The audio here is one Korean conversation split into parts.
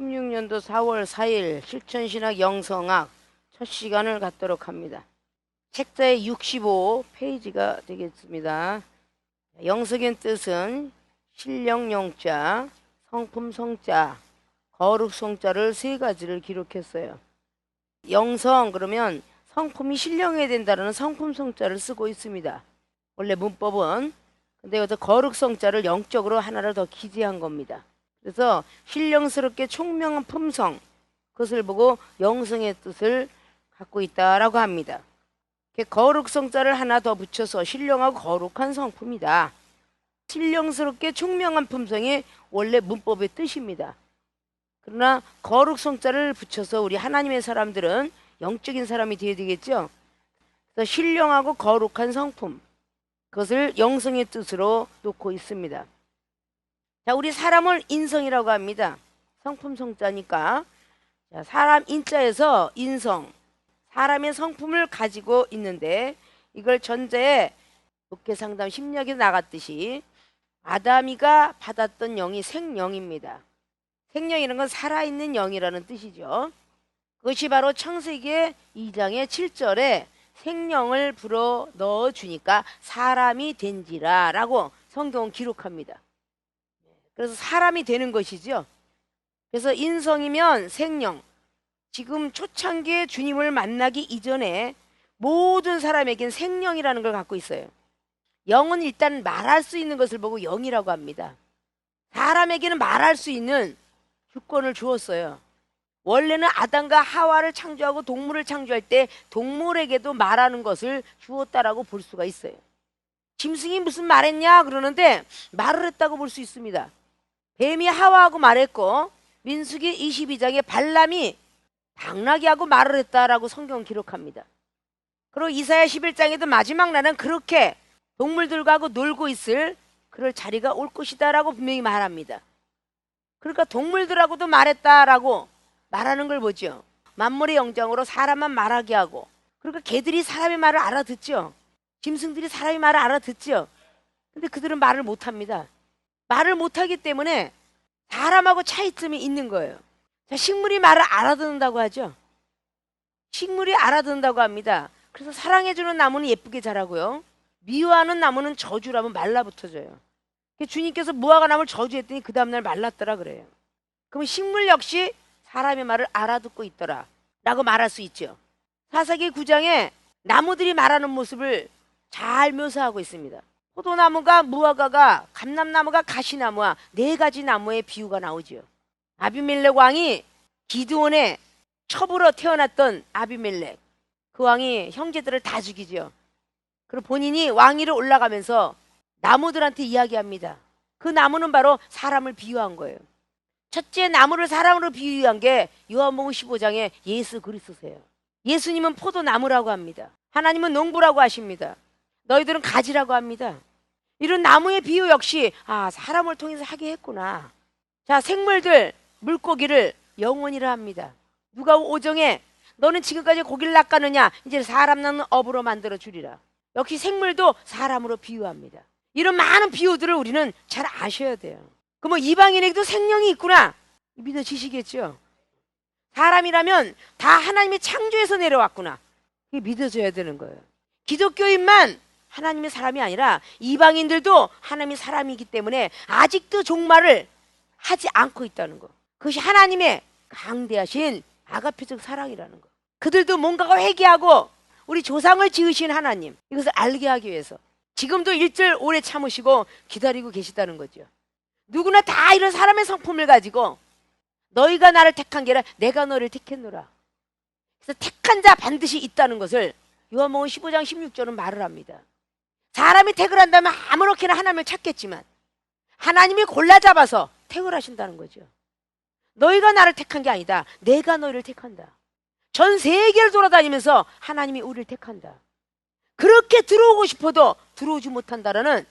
16년도 4월 4일 실천신학 영성학 첫 시간을 갖도록 합니다. 책자의 65페이지가 되겠습니다. 영성의 뜻은 신령영자, 성품성자, 거룩성자를 세 가지를 기록했어요. 영성 그러면 성품이 신령해야 된다는 성품성자를 쓰고 있습니다. 원래 문법은. 근데 여기서 거룩성자를 영적으로 하나를 더 기재한 겁니다. 그래서 신령스럽게 총명한 품성, 그것을 보고 영성의 뜻을 갖고 있다라고 합니다. 거룩성자를 하나 더 붙여서 신령하고 거룩한 성품이다. 신령스럽게 총명한 품성이 원래 문법의 뜻입니다. 그러나 거룩성자를 붙여서 우리 하나님의 사람들은 영적인 사람이 되어야 되겠죠. 그래서 신령하고 거룩한 성품, 그것을 영성의 뜻으로 놓고 있습니다. 자, 우리 사람을 인성이라고 합니다. 성품 성자니까. 자, 사람 인자에서 인성, 사람의 성품을 가지고 있는데 이걸 전제에 독해상담 심리학에 나갔듯이 아담이가 받았던 영이 생영입니다. 생영이라는 건 살아있는 영이라는 뜻이죠. 그것이 바로 창세기 2장의 7절에 생명을 불어 넣어주니까 사람이 된지라 라고 성경은 기록합니다. 그래서 사람이 되는 것이죠. 그래서 인성이면 생명. 지금 초창기에 주님을 만나기 이전에 모든 사람에겐 생명이라는 걸 갖고 있어요. 영은 일단 말할 수 있는 것을 보고 영이라고 합니다. 사람에게는 말할 수 있는 주권을 주었어요. 원래는 아담과 하와를 창조하고 동물을 창조할 때 동물에게도 말하는 것을 주었다라고 볼 수가 있어요. 짐승이 무슨 말했냐 그러는데 말을 했다고 볼 수 있습니다. 뱀이 하와하고 말했고 민수기 22장에 발람이 당나귀하고 말을 했다라고 성경은 기록합니다. 그리고 이사야 11장에도 마지막 날은 그렇게 동물들과 하고 놀고 있을 그럴 자리가 올 것이다라고 분명히 말합니다. 그러니까 동물들하고도 말했다라고 말하는 걸 보죠. 만물의 영장으로 사람만 말하게 하고, 그러니까 개들이 사람의 말을 알아듣죠. 짐승들이 사람의 말을 알아듣죠. 근데 그들은 말을 못합니다. 말을 못하기 때문에 사람하고 차이점이 있는 거예요. 자, 식물이 말을 알아듣는다고 하죠. 식물이 알아듣는다고 합니다. 그래서 사랑해주는 나무는 예쁘게 자라고요. 미워하는 나무는 저주라면 말라붙어져요. 주님께서 무화과 나무를 저주했더니 그 다음날 말랐더라 그래요. 그럼 식물 역시 사람의 말을 알아듣고 있더라 라고 말할 수 있죠. 사사기 9장에 나무들이 말하는 모습을 잘 묘사하고 있습니다. 포도나무가 무화과가 감람나무가 가시나무와 네 가지 나무의 비유가 나오죠. 아비멜렉 왕이 기드온의 첩으로 태어났던 아비멜렉, 그 왕이 형제들을 다 죽이죠. 그리고 본인이 왕위로 올라가면서 나무들한테 이야기합니다. 그 나무는 바로 사람을 비유한 거예요. 첫째 나무를 사람으로 비유한 게 요한복음 15장에 예수 그리스도세요. 예수님은 포도나무라고 합니다. 하나님은 농부라고 하십니다. 너희들은 가지라고 합니다. 이런 나무의 비유 역시 사람을 통해서 하게 했구나. 자, 생물들 물고기를 영혼이라 합니다. 누가 5장에 너는 지금까지 고기를 낚았느냐 이제 사람 낳는 업으로 만들어 주리라. 역시 생물도 사람으로 비유합니다. 이런 많은 비유들을 우리는 잘 아셔야 돼요. 그럼 이방인에게도 생명이 있구나 믿어지시겠죠? 사람이라면 다 하나님의 창조에서 내려왔구나, 이게 믿어져야 되는 거예요. 기독교인만 하나님의 사람이 아니라 이방인들도 하나님의 사람이기 때문에 아직도 종말을 하지 않고 있다는 거, 그것이 하나님의 강대하신 아가페적 사랑이라는 거. 그들도 뭔가가 회개하고 우리 조상을 지으신 하나님, 이것을 알게 하기 위해서 지금도 일절 오래 참으시고 기다리고 계시다는 거죠. 누구나 다 이런 사람의 성품을 가지고 너희가 나를 택한 게 아니라 내가 너를 택했노라. 그래서 택한 자 반드시 있다는 것을 요한복음 15장 16절은 말을 합니다. 사람이 택을 한다면 아무렇게나 하나님을 찾겠지만 하나님이 골라 잡아서 택을 하신다는 거죠. 너희가 나를 택한 게 아니다. 내가 너희를 택한다. 전 세계를 돌아다니면서 하나님이 우리를 택한다. 그렇게 들어오고 싶어도 들어오지 못한다라는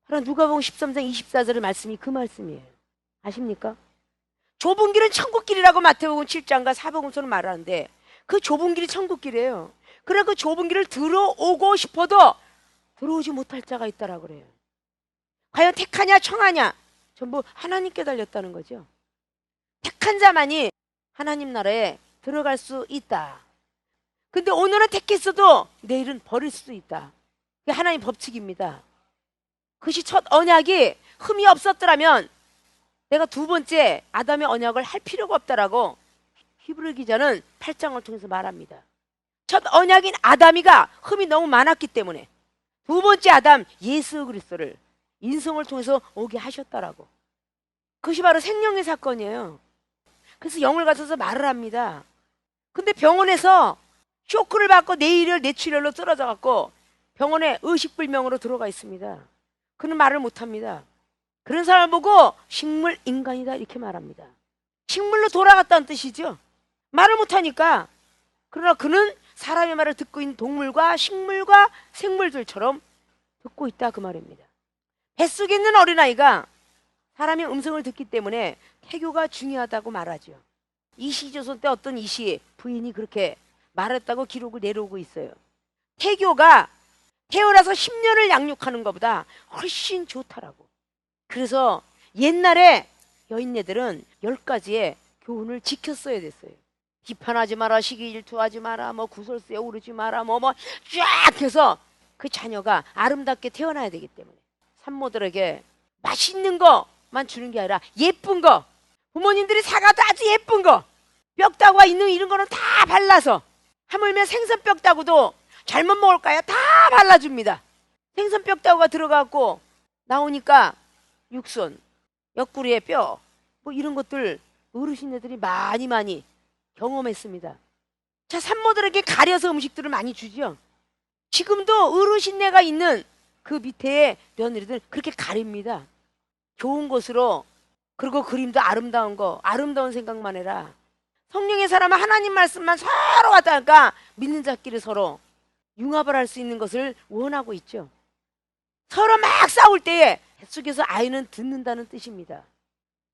누가복음 13장 24절의 말씀이 그 말씀이에요. 아십니까? 좁은 길은 천국길이라고 마태복음 7장과 사복음서는 말하는데 그 좁은 길이 천국길이에요. 그래 그 좁은 길을 들어오고 싶어도 들어오지 못할 자가 있다라고 그래요. 과연 택하냐 청하냐 전부 하나님께 달렸다는 거죠. 택한 자만이 하나님 나라에 들어갈 수 있다. 근데 오늘은 택했어도 내일은 버릴 수도 있다. 그게 하나님 법칙입니다. 그것이 첫 언약이 흠이 없었더라면 내가 두 번째 아담의 언약을 할 필요가 없다라고 히브리 기자는 8장을 통해서 말합니다. 첫 언약인 아담이가 흠이 너무 많았기 때문에 두 번째 아담 예수 그리스도를 인성을 통해서 오게 하셨다라고. 그것이 바로 생명의 사건이에요. 그래서 영을 가져서 말을 합니다. 근데 병원에서 쇼크를 받고 뇌출혈로 쓰러져 갖고 병원에 의식불명으로 들어가 있습니다. 그는 말을 못합니다. 그런 사람을 보고 식물 인간이다 이렇게 말합니다. 식물로 돌아갔다는 뜻이죠. 말을 못하니까. 그러나 그는 사람의 말을 듣고 있는 동물과 식물과 생물들처럼 듣고 있다 그 말입니다. 뱃속에 있는 어린아이가 사람의 음성을 듣기 때문에 태교가 중요하다고 말하죠. 이시조선 때 어떤 이시 부인이 그렇게 말했다고 기록을 내려오고 있어요. 태교가 태어나서 10년을 양육하는 것보다 훨씬 좋다라고. 그래서 옛날에 여인네들은 10가지의 교훈을 지켰어야 됐어요. 비판하지 마라, 시기 질투하지 마라, 뭐 구설수에 오르지 마라, 쫙 해서 그 자녀가 아름답게 태어나야 되기 때문에 산모들에게 맛있는 거만 주는 게 아니라 예쁜 거, 부모님들이 사가도 아주 예쁜 거, 뼈다구가 있는 이런 거는 다 발라서, 하물며 생선 뼈다구도 잘못 먹을까요? 다 발라줍니다. 생선 뼈다구가 들어가고 나오니까 육선, 옆구리에 뼈, 뭐 이런 것들 어르신네들이 많이 경험했습니다. 자, 산모들에게 가려서 음식들을 많이 주죠. 지금도 어르신네가 있는 그 밑에 며느리들 그렇게 가립니다. 좋은 것으로. 그리고 그림도 아름다운 거, 아름다운 생각만 해라. 성령의 사람은 하나님 말씀만 서로 왔다 하니까 믿는 자끼리 서로 융합을 할 수 있는 것을 원하고 있죠. 서로 막 싸울 때에 뱃속에서 아이는 듣는다는 뜻입니다.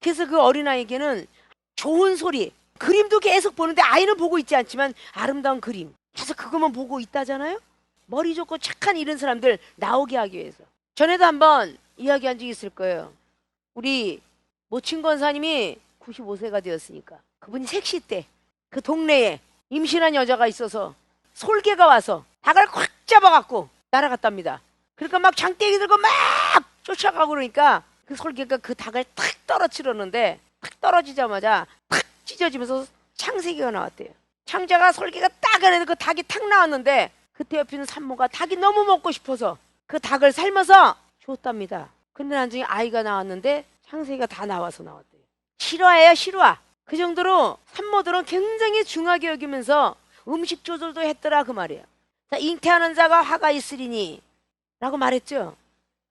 그래서 그 어린아이에게는 좋은 소리, 그림도 계속 보는데 아이는 보고 있지 않지만 아름다운 그림 계속 그것만 보고 있다잖아요. 머리 좋고 착한 이런 사람들 나오게 하기 위해서. 전에도 한번 이야기한 적이 있을 거예요. 우리 모친 권사님이 95세가 되었으니까 그분이 색시 때 그 동네에 임신한 여자가 있어서 솔개가 와서 닭을 콱 잡아갖고 날아갔답니다. 그러니까 막 장대기 들고 막 쫓아가고 그러니까 그 솔개가 그 닭을 탁 떨어뜨렸는데 탁 떨어지자마자 탁 찢어지면서 창세기가 나왔대요. 창자가 솔개가 딱 안에서 그 닭이 탁 나왔는데 그때 옆에 있는 산모가 닭이 너무 먹고 싶어서 그 닭을 삶아서 줬답니다. 근데 나중에 아이가 나왔는데 창세기가 다 나와서 나왔대요. 실화예요, 실화. 그 정도로 산모들은 굉장히 중하게 여기면서 음식 조절도 했더라 그 말이에요. 자, 잉태하는 자가 화가 있으리니 라고 말했죠.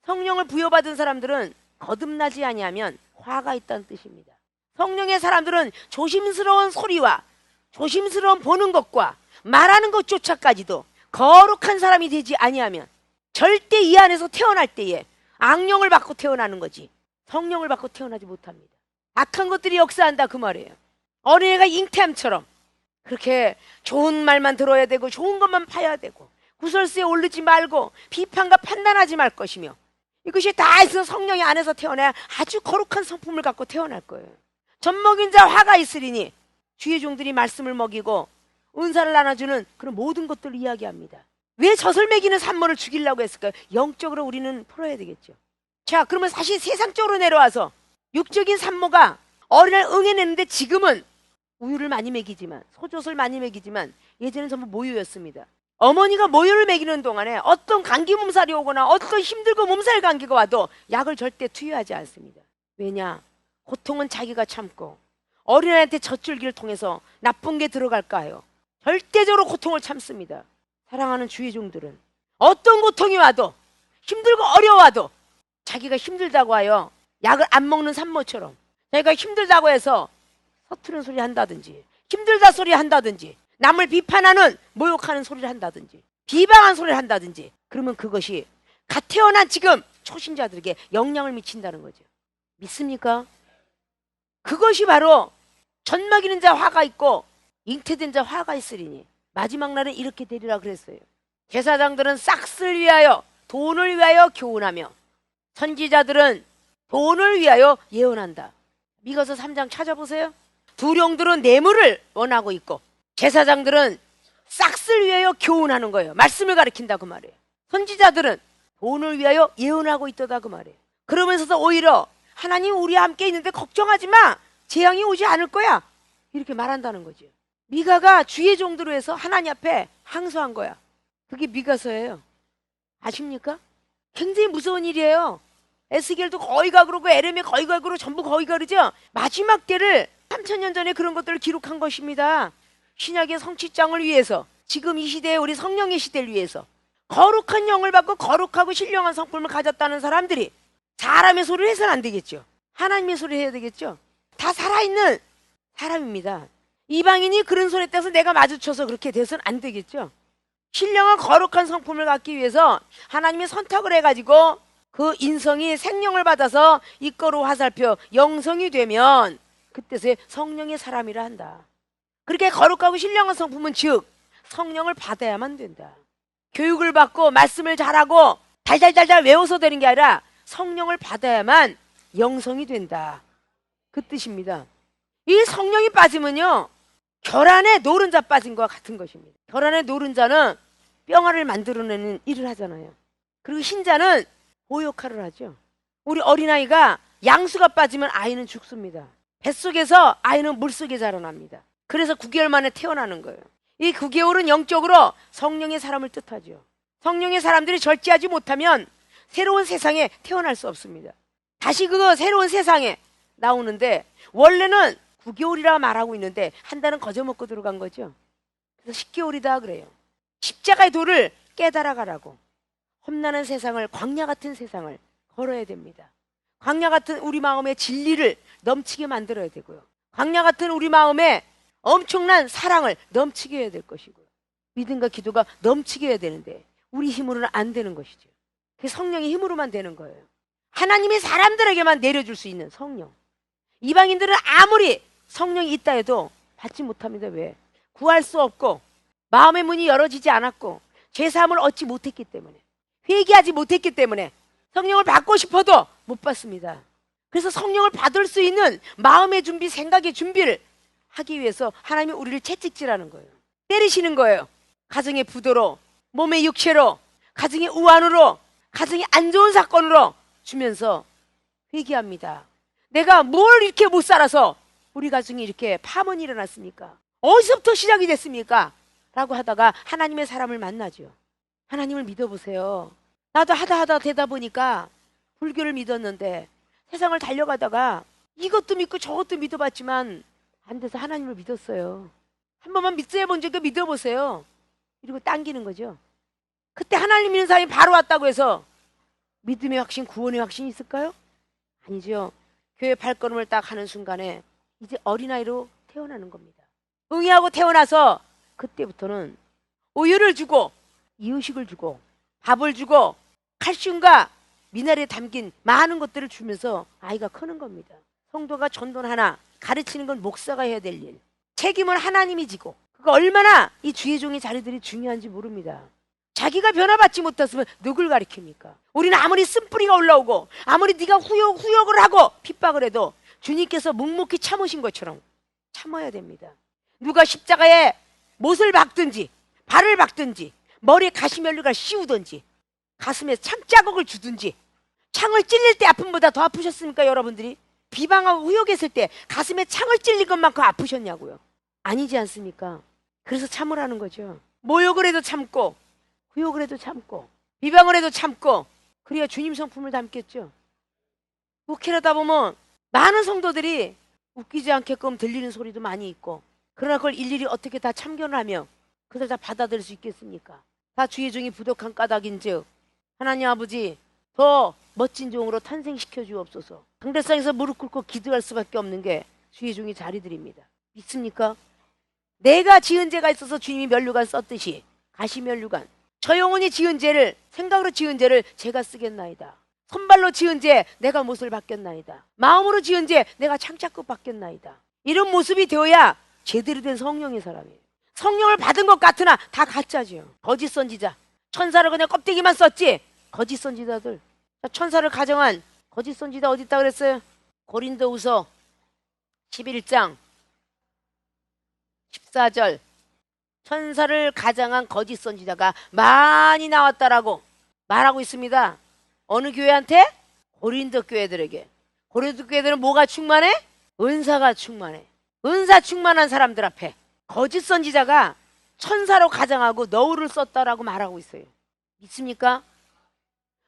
성령을 부여받은 사람들은 거듭나지 아니하면 화가 있다는 뜻입니다. 성령의 사람들은 조심스러운 소리와 조심스러운 보는 것과 말하는 것조차까지도 거룩한 사람이 되지 아니하면 절대 이 안에서 태어날 때에 악령을 받고 태어나는 거지 성령을 받고 태어나지 못합니다. 악한 것들이 역사한다 그 말이에요. 어린애가 잉태함처럼 그렇게 좋은 말만 들어야 되고 좋은 것만 파야 되고 구설수에 오르지 말고 비판과 판단하지 말 것이며 이것이 다 있어 성령이 안에서 태어나야 아주 거룩한 성품을 갖고 태어날 거예요. 젖먹인 자 화가 있으리니 주의 종들이 말씀을 먹이고 은사를 나눠주는 그런 모든 것들을 이야기합니다. 왜 젖을 먹이는 산모를 죽이려고 했을까요? 영적으로 우리는 풀어야 되겠죠. 자, 그러면 사실 세상적으로 내려와서 육적인 산모가 어린이를 응해내는데 지금은 우유를 많이 먹이지만 소젖을 많이 먹이지만 예전엔 전부 모유였습니다. 어머니가 모유를 먹이는 동안에 어떤 감기 몸살이 오거나 어떤 힘들고 몸살 감기가 와도 약을 절대 투여하지 않습니다. 왜냐? 고통은 자기가 참고 어린아이한테 젖줄기를 통해서 나쁜 게 들어갈까요? 절대적으로 고통을 참습니다. 사랑하는 주의 종들은 어떤 고통이 와도 힘들고 어려워도 자기가 힘들다고 하여 약을 안 먹는 산모처럼 자기가 힘들다고 해서 서투른 소리 한다든지 힘들다 소리 한다든지 남을 비판하는 모욕하는 소리를 한다든지 비방한 소리를 한다든지 그러면 그것이 갓 태어난 지금 초신자들에게 영향을 미친다는 거죠. 믿습니까? 그것이 바로 젖먹이는 자 화가 있고 잉태된 자 화가 있으리니 마지막 날은 이렇게 되리라 그랬어요. 제사장들은 싹쓸 위하여 돈을 위하여 교훈하며 선지자들은 돈을 위하여 예언한다. 미가서 3장 찾아보세요. 두령들은 뇌물을 원하고 있고, 제사장들은 싹쓸 위하여 교훈하는 거예요. 말씀을 가리킨다 그 말이에요. 선지자들은 돈을 위하여 예언하고 있다 그 말이에요. 그러면서도 오히려 하나님 우리와 함께 있는데 걱정하지 마, 재앙이 오지 않을 거야, 이렇게 말한다는 거죠. 미가가 주의 종대로 해서 하나님 앞에 항소한 거야. 그게 미가서예요. 아십니까? 굉장히 무서운 일이에요. 에스겔도 거의 가 그러고 에레미 거의 가 그러고 전부 거의 가 그러죠. 마지막 때를 3000년 전에 그런 것들을 기록한 것입니다. 신약의 성취장을 위해서, 지금 이 시대에 우리 성령의 시대를 위해서 거룩한 영을 받고 거룩하고 신령한 성품을 가졌다는 사람들이 사람의 소리를 해서는 안 되겠죠. 하나님의 소리를 해야 되겠죠. 다 살아있는 사람입니다. 이방인이 그런 소리에 따라서 내가 마주쳐서 그렇게 돼서는 안 되겠죠. 신령한 거룩한 성품을 갖기 위해서 하나님이 선택을 해가지고 그 인성이 생명을 받아서 이거로 화살표 영성이 되면 그때서 성령의 사람이라 한다. 그렇게 거룩하고 신령한 성품은 즉 성령을 받아야만 된다. 교육을 받고 말씀을 잘하고 달달달달 외워서 되는 게 아니라 성령을 받아야만 영성이 된다, 그 뜻입니다. 이 성령이 빠지면요, 결안에 노른자 빠진 것과 같은 것입니다. 결안에 노른자는 뿅알을 만들어내는 일을 하잖아요. 그리고 흰자는 보역할을 하죠. 우리 어린아이가 양수가 빠지면 아이는 죽습니다. 뱃속에서 아이는 물속에 자라납니다. 그래서 9개월 만에 태어나는 거예요. 이 9개월은 영적으로 성령의 사람을 뜻하죠. 성령의 사람들이 절제하지 못하면 새로운 세상에 태어날 수 없습니다. 다시 그 새로운 세상에 나오는데 원래는 9개월이라 말하고 있는데 한 달은 거저먹고 들어간 거죠. 그래서 10개월이다 그래요. 십자가의 도를 깨달아 가라고. 험난한 세상을, 광야 같은 세상을 걸어야 됩니다. 광야 같은 우리 마음의 진리를 넘치게 만들어야 되고요. 광야 같은 우리 마음에 엄청난 사랑을 넘치게 해야 될 것이고요. 믿음과 기도가 넘치게 해야 되는데 우리 힘으로는 안 되는 것이죠. 그 성령의 힘으로만 되는 거예요. 하나님이 사람들에게만 내려줄 수 있는 성령. 이방인들은 아무리 성령이 있다 해도 받지 못합니다. 왜? 구할 수 없고 마음의 문이 열어지지 않았고 죄사함을 얻지 못했기 때문에, 회개하지 못했기 때문에 성령을 받고 싶어도 못 받습니다. 그래서 성령을 받을 수 있는 마음의 준비, 생각의 준비를 하기 위해서 하나님이 우리를 채찍질하는 거예요. 때리시는 거예요. 가정의 부도로, 몸의 육체로, 가정의 우환으로, 가정의 안 좋은 사건으로 주면서 회개합니다. 내가 뭘 이렇게 못 살아서 우리 가정이 이렇게 파문이 일어났습니까? 어디서부터 시작이 됐습니까? 라고 하다가 하나님의 사람을 만나죠. 하나님을 믿어보세요. 나도 하다 되다 보니까 불교를 믿었는데 세상을 달려가다가 이것도 믿고 저것도 믿어봤지만 안 돼서 하나님을 믿었어요. 한 번만 믿어야 먼저 믿어보세요. 이러고 당기는 거죠. 그때 하나님 믿는 사람이 바로 왔다고 해서 믿음의 확신, 구원의 확신이 있을까요? 아니죠. 교회 발걸음을 딱 하는 순간에 이제 어린아이로 태어나는 겁니다. 응애하고 태어나서 그때부터는 우유를 주고 이유식을 주고 밥을 주고 칼슘과 미네랄에 담긴 많은 것들을 주면서 아이가 크는 겁니다. 성도가 전도는 하나, 가르치는 건 목사가 해야 될 일, 책임은 하나님이 지고, 그거 얼마나 이 주의 종의 자리들이 중요한지 모릅니다. 자기가 변화받지 못했으면 누굴 가르칩니까? 우리는 아무리 쓴뿌리가 올라오고 아무리 네가 후욕을 하고 핍박을 해도 주님께서 묵묵히 참으신 것처럼 참아야 됩니다. 누가 십자가에 못을 박든지 발을 박든지 머리에 가시면류가 씌우든지 가슴에 창자국을 주든지, 창을 찔릴 때 아픔보다 더 아프셨습니까? 여러분들이 비방하고 후욕했을 때 가슴에 창을 찔린 것만큼 아프셨냐고요? 아니지 않습니까? 그래서 참으라는 거죠. 모욕을 해도 참고, 후욕을 해도 참고, 비방을 해도 참고, 그래야 주님 성품을 담겠죠. 목회하다 보면 많은 성도들이 웃기지 않게끔 들리는 소리도 많이 있고, 그러나 그걸 일일이 어떻게 다 참견을 하며 그걸 다 받아들일 수 있겠습니까? 다 주의 종이 부족한 까닭인즉 하나님 아버지 더 멋진 종으로 탄생시켜 주옵소서. 강대상에서 무릎 꿇고 기도할 수밖에 없는 게 주의 종의 자리들입니다. 믿습니까? 내가 지은 죄가 있어서 주님이 면류관 썼듯이 가시면류관, 저 영혼이 지은 죄를, 생각으로 지은 죄를 제가 쓰겠나이다. 손발로 지은 죄 내가 못을 받겠나이다. 마음으로 지은 죄 내가 창자국 받겠나이다. 이런 모습이 되어야 제대로 된 성령의 사람이에요. 성령을 받은 것 같으나 다 가짜죠. 거짓 선지자. 천사를 그냥 껍데기만 썼지. 거짓 선지자들. 천사를 가정한 거짓 선지자 어디 있다 그랬어요? 고린도후서 11장 14절 천사를 가장한 거짓 선지자가 많이 나왔다라고 말하고 있습니다. 어느 교회한테? 고린도 교회들에게. 고린도 교회들은 뭐가 충만해? 은사가 충만해. 은사 충만한 사람들 앞에 거짓 선지자가 천사로 가장하고 너울을 썼다라고 말하고 있어요. 믿습니까?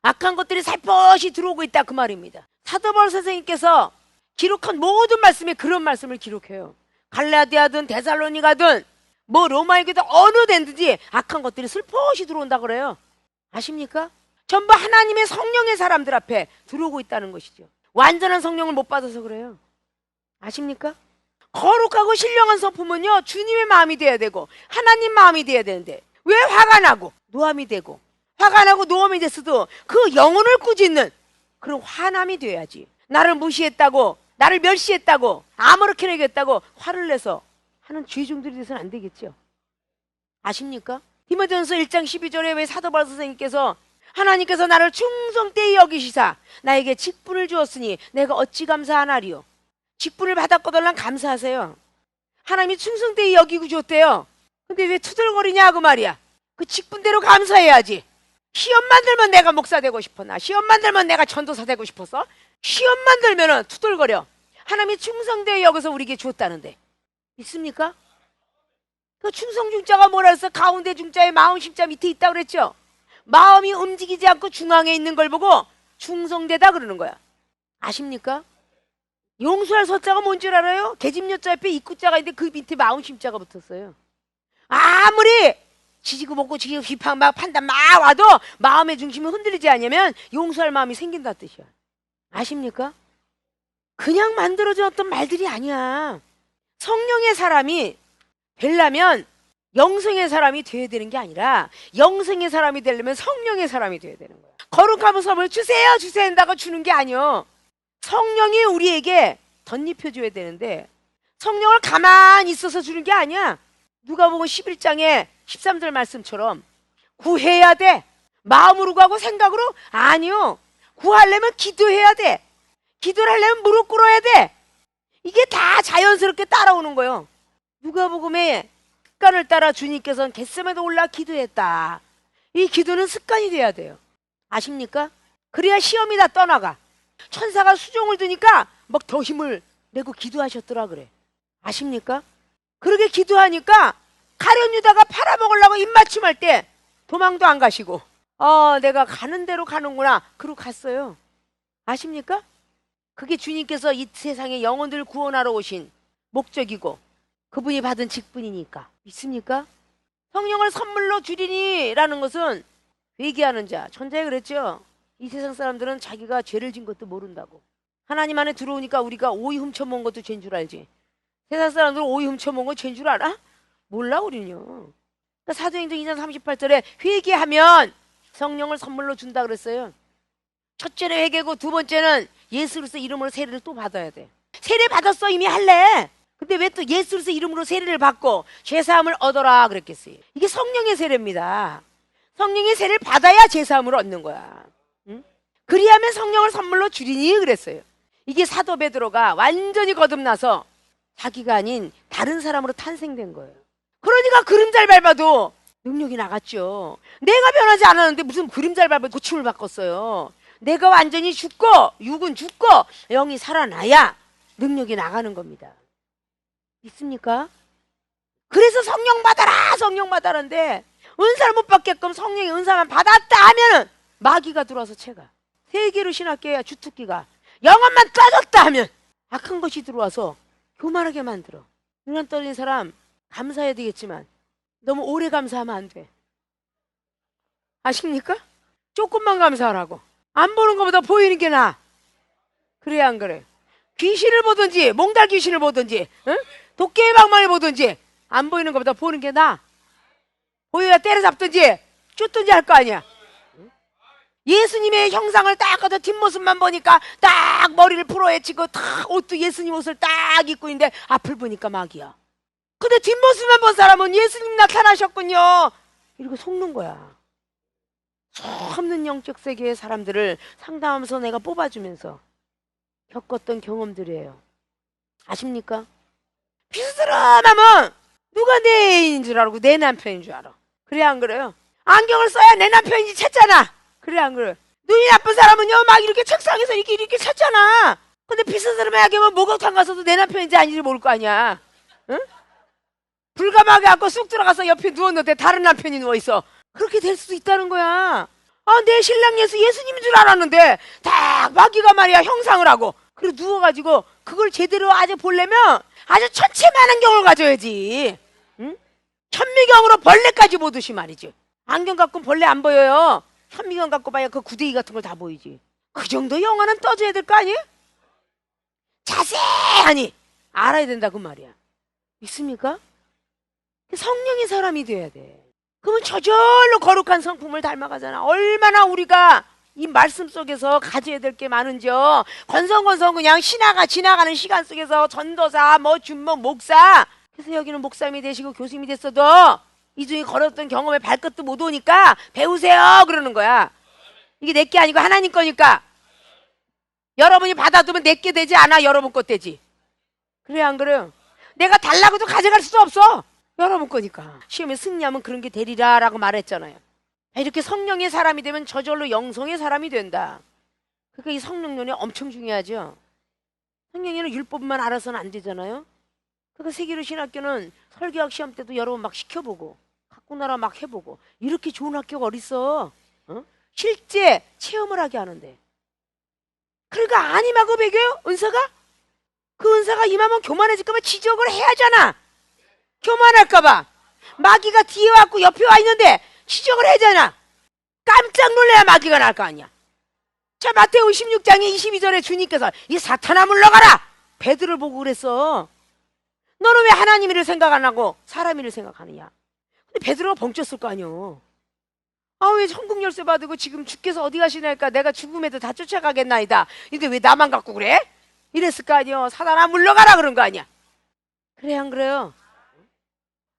악한 것들이 살포시 들어오고 있다 그 말입니다. 사도 바울 선생님께서 기록한 모든 말씀에 그런 말씀을 기록해요. 갈라디아든 데살로니가든 뭐 로마에 교든 어느 데든지 악한 것들이 슬퍼시 들어온다 그래요. 아십니까? 전부 하나님의 성령의 사람들 앞에 들어오고 있다는 것이죠. 완전한 성령을 못 받아서 그래요. 아십니까? 거룩하고 신령한 성품은요 주님의 마음이 돼야 되고 하나님 마음이 돼야 되는데 왜 화가 나고 노함이 되고 화가 나고 노함이 됐어도 그 영혼을 꾸짖는 그런 화남이 돼야지. 나를 무시했다고 나를 멸시했다고 아무렇게나 얘기했다고 화를 내서 하는 죄종들이 돼서는 안 되겠죠. 아십니까? 디모데전서 1장 12절에 왜 사도 바울 선생님께서 하나님께서 나를 충성되이 여기시사 나에게 직분을 주었으니 내가 어찌 감사하나리요. 직분을 받았거들랑 감사하세요. 하나님이 충성되이 여기고 줬대요. 근데 왜 투덜거리냐 그 말이야. 그 직분대로 감사해야지. 시험만 들면 내가 목사 되고 싶었나, 시험만 들면 내가 전도사 되고 싶었어. 시험만 들면은 투덜거려. 하나님이 충성되이 여기서 우리에게 줬다는데 있습니까? 그 충성 중자가 뭐라 해서 가운데 중자에 마음 심자 밑에 있다고 그랬죠. 마음이 움직이지 않고 중앙에 있는 걸 보고 충성되다 그러는 거야. 아십니까? 용서할 서자가 뭔 줄 알아요? 계집여자 옆에 입구자가 있는데 그 밑에 마음 심자가 붙었어요. 아무리 지지고 볶고 지지고 비판 막 판단 막 와도 마음의 중심이 흔들리지 않으면 용서할 마음이 생긴다 뜻이야. 아십니까? 그냥 만들어졌던 말들이 아니야. 성령의 사람이 되려면 영성의 사람이 돼야 되는 게 아니라 영성의 사람이 되려면 성령의 사람이 돼야 되는 거야. 거룩함을 섬을 주세요 주세요 한다고 주는 게 아니요. 성령이 우리에게 덧입혀줘야 되는데 성령을 가만히 있어서 주는 게 아니야. 누가복음 11장에 13절 말씀처럼 구해야 돼. 마음으로 구하고 생각으로? 아니요. 구하려면 기도해야 돼. 기도를 하려면 무릎 꿇어야 돼. 이게 다 자연스럽게 따라오는 거예요. 누가복음의 습관을 따라 주님께서는 겟세마네에 올라 기도했다. 이 기도는 습관이 돼야 돼요. 아십니까? 그래야 시험이 다 떠나가. 천사가 수종을 드니까 막 더 힘을 내고 기도하셨더라 그래. 아십니까? 그렇게 기도하니까 가룟 유다가 팔아먹으려고 입맞춤할 때 도망도 안 가시고 내가 가는 대로 가는구나 그러고 갔어요. 아십니까? 그게 주님께서 이 세상의 영혼들을 구원하러 오신 목적이고 그분이 받은 직분이니까. 믿습니까? 성령을 선물로 주리니라는 것은 회개하는 자. 천자에 그랬죠. 이 세상 사람들은 자기가 죄를 진 것도 모른다고. 하나님 안에 들어오니까 우리가 오이 훔쳐먹은 것도 죄인 줄 알지. 세상 사람들은 오이 훔쳐먹은 거 죄인 줄 알아? 몰라 우리는요. 그러니까 사도행전 2장 38절에 회개하면 성령을 선물로 준다 그랬어요. 첫째는 회개고 두 번째는 예수로서 이름으로 세례를 또 받아야 돼. 세례 받았어 이미 할래. 근데 왜 또 예수로서 이름으로 세례를 받고 죄사함을 얻어라 그랬겠어요. 이게 성령의 세례입니다. 성령의 세례를 받아야 죄사함을 얻는 거야. 응? 그리하면 성령을 선물로 주리니 그랬어요. 이게 사도 베드로가 완전히 거듭나서 자기가 아닌 다른 사람으로 탄생된 거예요. 그러니까 그림자를 밟아도 능력이 나갔죠. 내가 변하지 않았는데 무슨 그림자를 밟아 고침을 바꿨어요. 내가 완전히 죽고 육은 죽고 영이 살아나야 능력이 나가는 겁니다. 있습니까? 그래서 성령 받아라 성령 받아라는데 은사를 못 받게끔 성령의 은사만 받았다 하면은 마귀가 들어와서 채가. 세계로 신학교야 주특기가 영혼만 떠졌다 하면 악한 것이 들어와서 교만하게 만들어. 눈안 떠진 사람 감사해야 되겠지만 너무 오래 감사하면 안 돼. 아십니까? 조금만 감사하라고. 안 보는 것보다 보이는 게 나아. 그래야 안 그래? 귀신을 보든지 몽달 귀신을 보든지 응? 도깨비 방망이 보든지 안 보이는 것보다 보는 게 나아. 보여야 때려잡든지 쫓든지 할 거 아니야. 예수님의 형상을 딱 가도 뒷모습만 보니까 딱 머리를 풀어헤치고 딱 옷도 예수님 옷을 딱 입고 있는데 앞을 보니까 마귀야. 근데 뒷모습만 본 사람은 예수님 나타나셨군요 이러고 속는 거야. 없는 영적 세계의 사람들을 상담하면서 내가 뽑아주면서 겪었던 경험들이에요. 아십니까? 비스듬하면 누가 내 애인인 줄 알고 내 남편인 줄 알아? 그래 안 그래요? 안경을 써야 내 남편인지 찾잖아. 그래 안 그래? 눈이 나쁜 사람은요 막 이렇게 책상에서 이렇게 찾잖아. 근데 비싼 사람의 안경은 목욕탕 가서도 내 남편인지 아닌지 모를 거 아니야. 응? 불감하게 앉고 쑥 들어가서 옆에 누웠는데 다른 남편이 누워있어. 그렇게 될 수도 있다는 거야. 아, 내 신랑 예수님인 줄 알았는데 딱 마귀가 말이야 형상을 하고 그리고 누워가지고 그걸 제대로 아주 보려면 아주 천체만 안경을 가져야지. 응? 현미경으로 벌레까지 보듯이 말이지. 안경 갖고 벌레 안 보여요. 현미경 갖고 봐야 그 구데기 같은 걸 다 보이지. 그 정도 영화는 떠줘야 될 거 아니에요? 자세하니 알아야 된다 그 말이야. 믿습니까? 성령의 사람이 돼야 돼. 그러면 저절로 거룩한 성품을 닮아가잖아. 얼마나 우리가 이 말씀 속에서 가져야 될 게 많은지요. 건성건성 그냥 지나가는 시간 속에서 전도사, 준목, 목사. 그래서 여기는 목사님이 되시고 교수님이 됐어도 이 중에 걸었던 경험에 발끝도 못 오니까 배우세요 그러는 거야. 이게 내게 아니고 하나님 거니까. 여러분이 받아두면 내게 되지 않아. 여러분 것 되지. 그래 안 그래요? 내가 달라고도 가져갈 수도 없어. 여러분 거니까. 시험에 승리하면 그런 게 되리라 라고 말했잖아요. 이렇게 성령의 사람이 되면 저절로 영성의 사람이 된다. 그러니까 이 성령론이 엄청 중요하죠. 성령에는 율법만 알아서는 안 되잖아요. 그러니까 세계로 신학교는 설교학 시험 때도 여러 번 막 시켜보고 갖고 나라 막 해보고 이렇게 좋은 학교가 어딨어. 어? 실제 체험을 하게 하는데. 그러니까 아니마고 배겨요 은사가? 그 은사가 임하면 교만해질까봐 지적을 해야 하잖아. 교만할까봐. 마귀가 뒤에 왔고 옆에 와 있는데 지적을 해야 하잖아. 깜짝 놀라야 마귀가 날 거 아니야. 자, 마태오 16장에 22절에 주님께서 이 사탄아 물러가라. 베드로를 보고 그랬어. 너는 왜 하나님 일을 생각 안 하고 사람 일을 생각하느냐. 근데 베드로가 벙쪘을 거 아니오. 아, 왜 천국 열쇠 받고 지금 주께서 어디 가시냐니까 내가 죽음에도 다 쫓아가겠나이다. 근데 왜 나만 갖고 그래? 이랬을 거 아니오. 사탄아 물러가라 그런 거 아니야. 그래 안 그래요?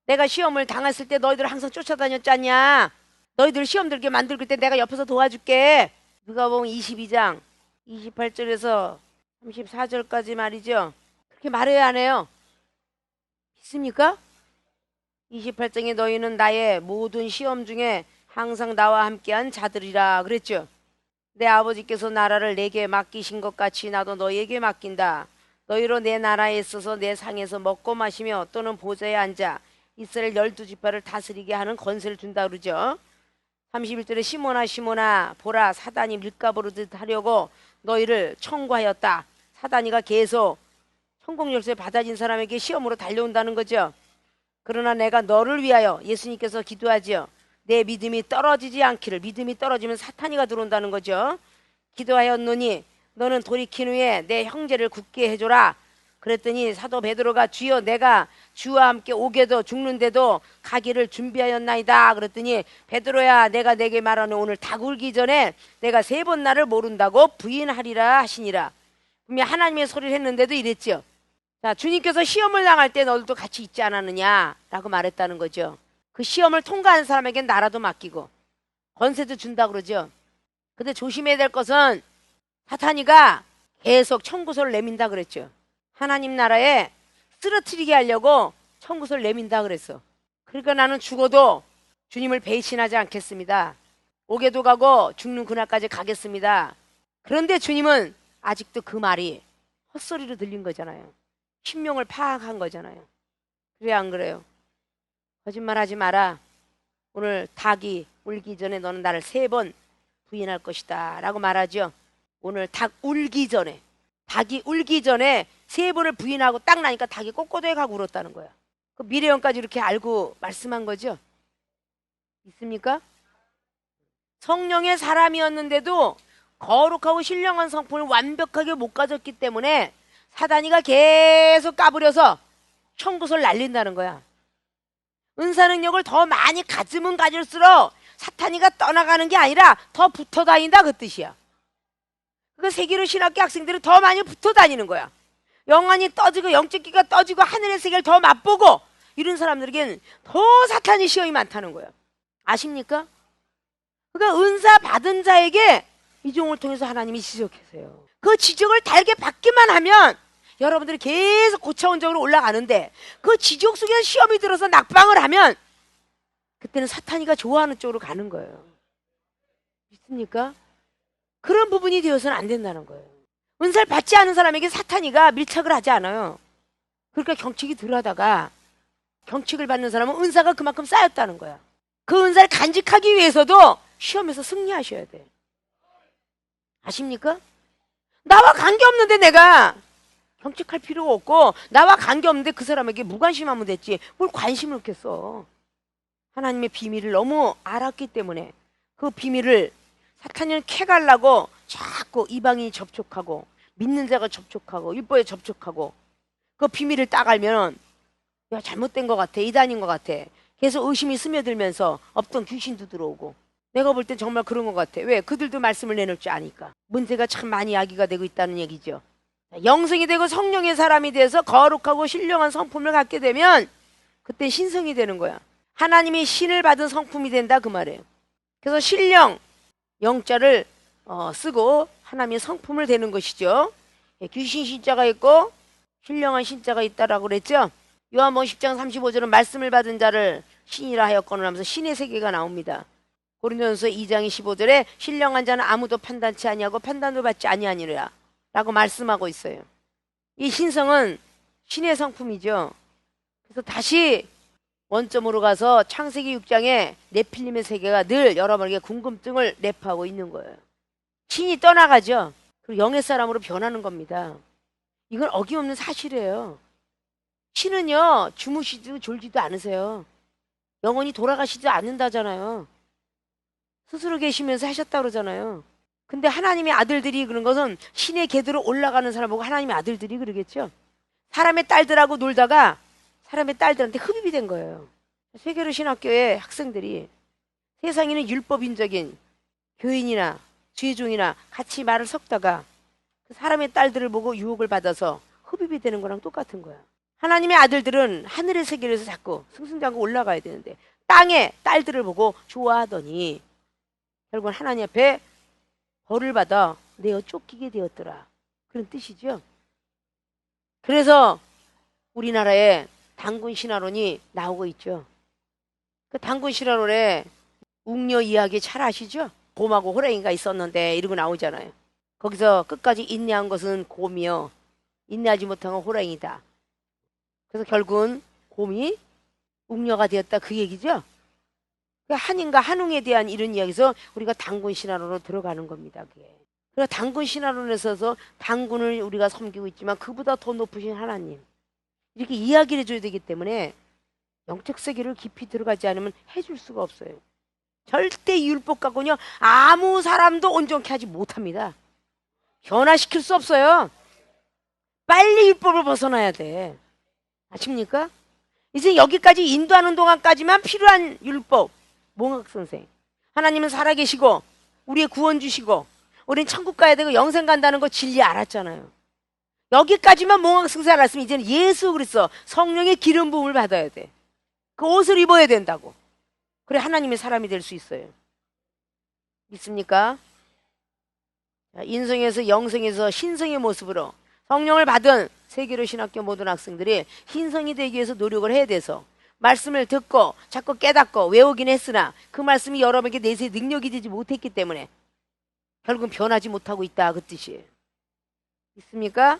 내가 시험을 당했을 때 너희들 항상 쫓아다녔잖냐. 너희들 시험 들게 만들 때 내가 옆에서 도와줄게. 누가복음 22장 28절에서 34절까지 말이죠. 그렇게 말해야 안 해요? 믿습니까? 28장에 너희는 나의 모든 시험 중에 항상 나와 함께한 자들이라 그랬죠. 내 아버지께서 나라를 내게 맡기신 것 같이 나도 너희에게 맡긴다. 너희로 내 나라에 있어서 내 상에서 먹고 마시며 또는 보좌에 앉아 이스라엘 12지파를 다스리게 하는 권세를 준다 그러죠. 31절에 시몬아 보라 사단이 밀가부르듯 하려고 너희를 청구하였다. 사단이가 계속 성공 열쇠 받아진 사람에게 시험으로 달려온다는 거죠. 그러나 내가 너를 위하여 예수님께서 기도하지요. 내 믿음이 떨어지지 않기를. 믿음이 떨어지면 사탄이가 들어온다는 거죠. 기도하였노니 너는 돌이킨 후에 내 형제를 굳게 해줘라. 그랬더니 사도 베드로가 주여 내가 주와 함께 오게도 죽는데도 가기를 준비하였나이다. 그랬더니 베드로야 내가 내게 말하는 오늘 닭 울기 전에 내가 3번 나를 모른다고 부인하리라 하시니라. 분명 하나님의 소리를 했는데도 이랬죠. 자, 주님께서 시험을 당할 때 너들도 같이 있지 않았느냐 라고 말했다는 거죠. 그 시험을 통과한 사람에겐 나라도 맡기고 권세도 준다 그러죠. 근데 조심해야 될 것은 사탄이가 계속 청구서를 내민다 그랬죠. 하나님 나라에 쓰러뜨리게 하려고 청구서를 내민다 그랬어. 그러니까 나는 죽어도 주님을 배신하지 않겠습니다. 오게도 가고 죽는 그날까지 가겠습니다. 그런데 주님은 아직도 그 말이 헛소리로 들린 거잖아요. 신명을 파악한 거잖아요. 그래 안 그래요? 거짓말하지 마라. 오늘 닭이 울기 전에 너는 나를 3번 부인할 것이다 라고 말하죠. 오늘 닭 울기 전에, 닭이 울기 전에 3번을 부인하고 딱 나니까 닭이 꼿꼿하게 가고 울었다는 거야. 그 미래형까지 이렇게 알고 말씀한 거죠. 있습니까? 성령의 사람이었는데도 거룩하고 신령한 성품을 완벽하게 못 가졌기 때문에 사단이가 계속 까부려서 청구서를 날린다는 거야. 은사 능력을 더 많이 가지면 가질수록 사탄이가 떠나가는 게 아니라 더 붙어 다닌다 그 뜻이야. 그 세계로 신학교 학생들은 더 많이 붙어 다니는 거야. 영안이 떠지고 영적 기가 떠지고 하늘의 세계를 더 맛보고 이런 사람들에게는 더 사탄의 시험이 많다는 거야. 아십니까? 그러니까 은사 받은 자에게 이 종을 통해서 하나님이 지적하세요. 그 지적을 달게 받기만 하면 여러분들이 계속 고차원적으로 올라가는데 그 지지옥 속에 시험이 들어서 낙방을 하면 그때는 사탄이가 좋아하는 쪽으로 가는 거예요. 믿습니까? 그런 부분이 되어서는 안 된다는 거예요. 은사를 받지 않은 사람에게 사탄이가 밀착을 하지 않아요. 그러니까 경책이 덜하다가 경책을 받는 사람은 은사가 그만큼 쌓였다는 거야. 그 은사를 간직하기 위해서도 시험에서 승리하셔야 돼. 아십니까? 나와 관계없는데 내가 경책할 필요가 없고 나와 관계없는데 그 사람에게 무관심하면 됐지 뭘 관심을 갖겠어. 하나님의 비밀을 너무 알았기 때문에 그 비밀을 사탄은 캐가려고 자꾸 이방인이 접촉하고 믿는 자가 접촉하고 율법에 접촉하고 그 비밀을 딱 알면 야 잘못된 것 같아 이단인 것 같아 계속 의심이 스며들면서 없던 귀신도 들어오고 내가 볼 땐 정말 그런 것 같아. 왜? 그들도 말씀을 내놓을 줄 아니까. 문제가 참 많이 야기가 되고 있다는 얘기죠. 영성이 되고 성령의 사람이 돼서 거룩하고 신령한 성품을 갖게 되면 그때 신성이 되는 거야. 하나님이 신을 받은 성품이 된다 그 말이에요. 그래서 신령 영자를 쓰고 하나님의 성품을 되는 것이죠. 귀신 신자가 있고 신령한 신자가 있다라고 그랬죠. 요한복음 10장 35절은 말씀을 받은 자를 신이라 하였거늘 하면서 신의 세계가 나옵니다. 고린도전서 2장 15절에 신령한 자는 아무도 판단치 아니하고 판단도 받지 아니하니라 라고 말씀하고 있어요. 이 신성은 신의 성품이죠. 그래서 다시 원점으로 가서 창세기 6장에 네필림의 세계가 늘 여러분에게 궁금증을 내포하고 있는 거예요. 신이 떠나가죠. 그리고 영의 사람으로 변하는 겁니다. 이건 어김없는 사실이에요. 신은요 주무시지도 졸지도 않으세요. 영원히 돌아가시지 않는다잖아요. 스스로 계시면서 하셨다 그러잖아요. 근데 하나님의 아들들이 그런 것은 신의 궤도로 올라가는 사람 보고 하나님의 아들들이 그러겠죠. 사람의 딸들하고 놀다가 사람의 딸들한테 흡입이 된 거예요. 세계로 신학교의 학생들이 세상에는 율법인적인 교인이나 주의종이나 같이 말을 섞다가 그 사람의 딸들을 보고 유혹을 받아서 흡입이 되는 거랑 똑같은 거야. 하나님의 아들들은 하늘의 세계에서 자꾸 승승장구 올라가야 되는데 땅의 딸들을 보고 좋아하더니 결국은 하나님 앞에 벌을 받아 내어 쫓기게 되었더라. 그런 뜻이죠. 그래서 우리나라에 단군 신화론이 나오고 있죠. 그 단군 신화론에 웅녀 이야기 잘 아시죠? 곰하고 호랑이가 있었는데 이러고 나오잖아요. 거기서 끝까지 인내한 것은 곰이요 인내하지 못한 건 호랑이다. 그래서 결국은 곰이 웅녀가 되었다 그 얘기죠. 한인과 한웅에 대한 이런 이야기에서 우리가 단군 신화론으로 들어가는 겁니다. 그게. 그래서 단군 신화론에 있어서 단군을 우리가 섬기고 있지만 그보다 더 높으신 하나님 이렇게 이야기를 해줘야 되기 때문에 영적 세계를 깊이 들어가지 않으면 해줄 수가 없어요. 절대 율법 갖고는요 아무 사람도 온전케 하지 못합니다. 변화시킬 수 없어요. 빨리 율법을 벗어나야 돼. 아십니까? 이제 여기까지 인도하는 동안까지만 필요한 율법 몽학 선생. 하나님은 살아계시고 우리의 구원 주시고 우린 천국 가야 되고 영생 간다는 거 진리 알았잖아요. 여기까지만 몽학 선생 알았으면 이제는 예수 그리스도 성령의 기름 부음을 받아야 돼. 그 옷을 입어야 된다고. 그래 하나님의 사람이 될 수 있어요. 믿습니까? 인성에서 영성에서 신성의 모습으로 성령을 받은 세계로 신학교 모든 학생들이 신성이 되기 위해서 노력을 해야 돼서 말씀을 듣고 자꾸 깨닫고 외우긴 했으나 그 말씀이 여러분에게 내세의 능력이 되지 못했기 때문에 결국은 변하지 못하고 있다 그 뜻이에요. 있습니까?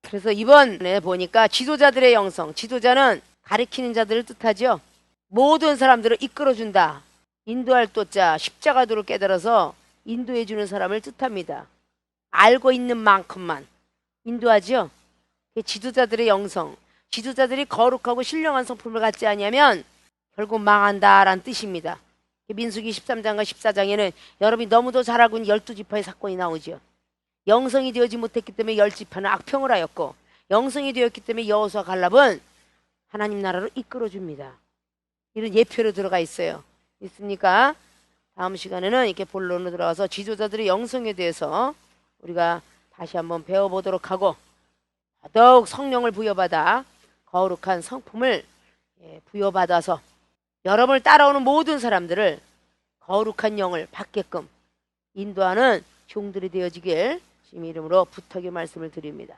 그래서 이번에 보니까 지도자들의 영성, 지도자는 가리키는 자들을 뜻하죠. 모든 사람들을 이끌어준다. 인도할 도자 십자가도를 깨달아서 인도해주는 사람을 뜻합니다. 알고 있는 만큼만 인도하죠. 지도자들의 영성, 지도자들이 거룩하고 신령한 성품을 갖지 않으면 결국 망한다라는 뜻입니다. 민수기 13장과 14장에는 여러분이 너무도 잘 알고 있는 12지파의 사건이 나오죠. 영성이 되어지 못했기 때문에 10지파는 악평을 하였고 영성이 되었기 때문에 여호수아 갈렙은 하나님 나라로 이끌어줍니다. 이런 예표로 들어가 있어요. 있습니까? 다음 시간에는 이렇게 본론으로 들어가서 지도자들의 영성에 대해서 우리가 다시 한번 배워보도록 하고 더욱 성령을 부여받아 거룩한 성품을 부여받아서 여러분을 따라오는 모든 사람들을 거룩한 영을 받게끔 인도하는 종들이 되어지길 주님 이름으로 부탁의 말씀을 드립니다.